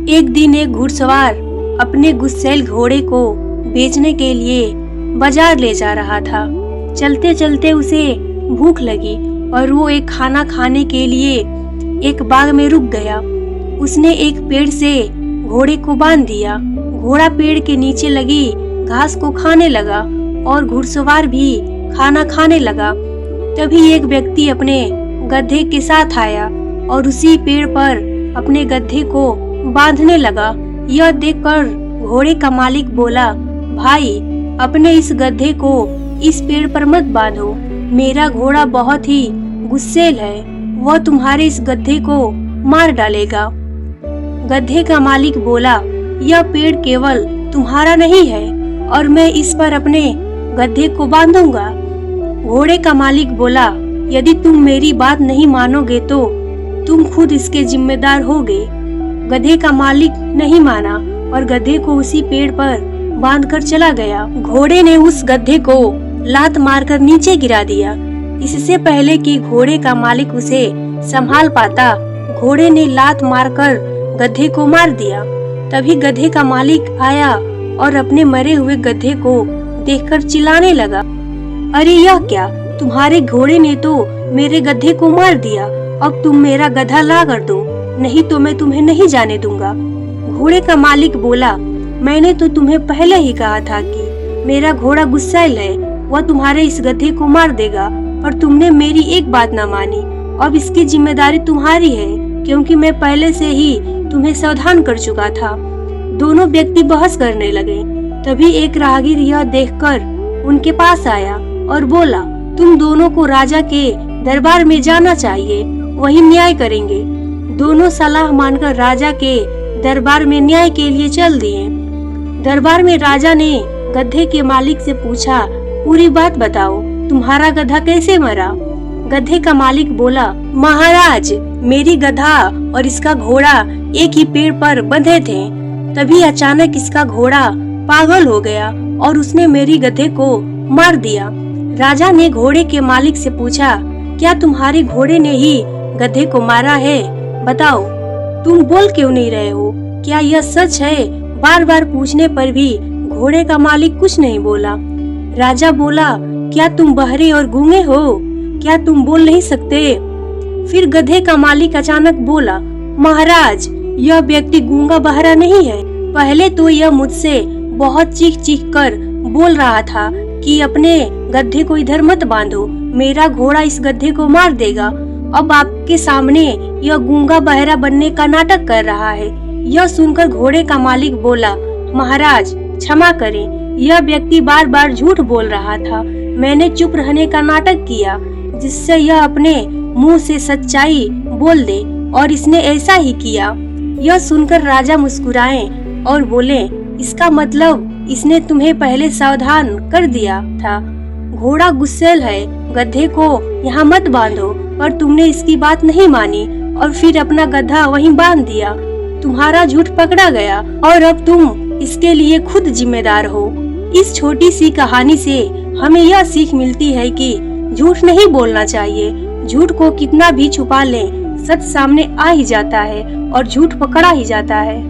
एक दिन एक घुड़सवार अपने गुस्सैल घोड़े को बेचने के लिए बाजार ले जा रहा था। चलते चलते उसे भूख लगी और वो एक खाना खाने के लिए एक बाग में रुक गया। उसने एक पेड़ से घोड़े को बांध दिया। घोड़ा पेड़ के नीचे लगी घास को खाने लगा और घुड़सवार भी खाना खाने लगा। तभी एक व्यक्ति अपने गधे के साथ आया और उसी पेड़ पर अपने गधे को बांधने लगा। यह देखकर घोड़े का मालिक बोला, भाई अपने इस गधे को इस पेड़ पर मत बांधो, मेरा घोड़ा बहुत ही गुस्सैल है, वह तुम्हारे इस गधे को मार डालेगा। गधे का मालिक बोला, यह पेड़ केवल तुम्हारा नहीं है और मैं इस पर अपने गधे को बांधूंगा। घोड़े का मालिक बोला, यदि तुम मेरी बात नहीं मानोगे तो तुम खुद इसके जिम्मेदार होगे। गधे का मालिक नहीं माना और गधे को उसी पेड़ पर बांधकर चला गया। घोड़े ने उस गधे को लात मारकर नीचे गिरा दिया। इससे पहले कि घोड़े का मालिक उसे संभाल पाता, घोड़े ने लात मारकर गधे को मार दिया। तभी गधे का मालिक आया और अपने मरे हुए गधे को देखकर चिल्लाने लगा, अरे यह क्या, तुम्हारे घोड़े ने तो मेरे गधे को मार दिया, अब तुम मेरा गधा ला कर दो, नहीं तो मैं तुम्हें नहीं जाने दूंगा। घोड़े का मालिक बोला, मैंने तो तुम्हें पहले ही कहा था कि मेरा घोड़ा गुस्सैल है, वह तुम्हारे इस गधे को मार देगा, पर तुमने मेरी एक बात न मानी। अब इसकी जिम्मेदारी तुम्हारी है, क्योंकि मैं पहले से ही तुम्हें सावधान कर चुका था। दोनों व्यक्ति बहस करने लगे। तभी एक राहगीर यह देखकर उनके पास आया और बोला, तुम दोनों को राजा के दरबार में जाना चाहिए, वही न्याय करेंगे। दोनों सलाह मानकर राजा के दरबार में न्याय के लिए चल दिए। दरबार में राजा ने गधे के मालिक से पूछा, पूरी बात बताओ, तुम्हारा गधा कैसे मरा? गधे का मालिक बोला, महाराज मेरी गधा और इसका घोड़ा एक ही पेड़ पर बंधे थे, तभी अचानक इसका घोड़ा पागल हो गया और उसने मेरी गधे को मार दिया। राजा ने घोड़े के मालिक से पूछा, क्या तुम्हारे घोड़े ने ही गधे को मारा है? बताओ, तुम बोल क्यों नहीं रहे हो? क्या यह सच है? बार बार पूछने पर भी घोड़े का मालिक कुछ नहीं बोला। राजा बोला, क्या तुम बहरे और गूंगे हो? क्या तुम बोल नहीं सकते? फिर गधे का मालिक अचानक बोला, महाराज यह व्यक्ति गूंगा बहरा नहीं है, पहले तो यह मुझसे बहुत चीख चीख कर बोल रहा था कि अपने गधे को इधर मत बांधो, मेरा घोड़ा इस गधे को मार देगा। अब आपके सामने यह गूंगा बहरा बनने का नाटक कर रहा है। यह सुनकर घोड़े का मालिक बोला, महाराज क्षमा करें, यह व्यक्ति बार बार झूठ बोल रहा था, मैंने चुप रहने का नाटक किया जिससे यह अपने मुंह से सच्चाई बोल दे, और इसने ऐसा ही किया। यह सुनकर राजा मुस्कुराए और बोले, इसका मतलब इसने तुम्हें पहले सावधान कर दिया था। घोड़ा गुस्सैल है, गधे को यहाँ मत बांधो, पर तुमने इसकी बात नहीं मानी और फिर अपना गधा वहीं बांध दिया। तुम्हारा झूठ पकड़ा गया और अब तुम इसके लिए खुद जिम्मेदार हो। इस छोटी सी कहानी से हमें यह सीख मिलती है कि झूठ नहीं बोलना चाहिए। झूठ को कितना भी छुपा लें, सच सामने आ ही जाता है और झूठ पकड़ा ही जाता है।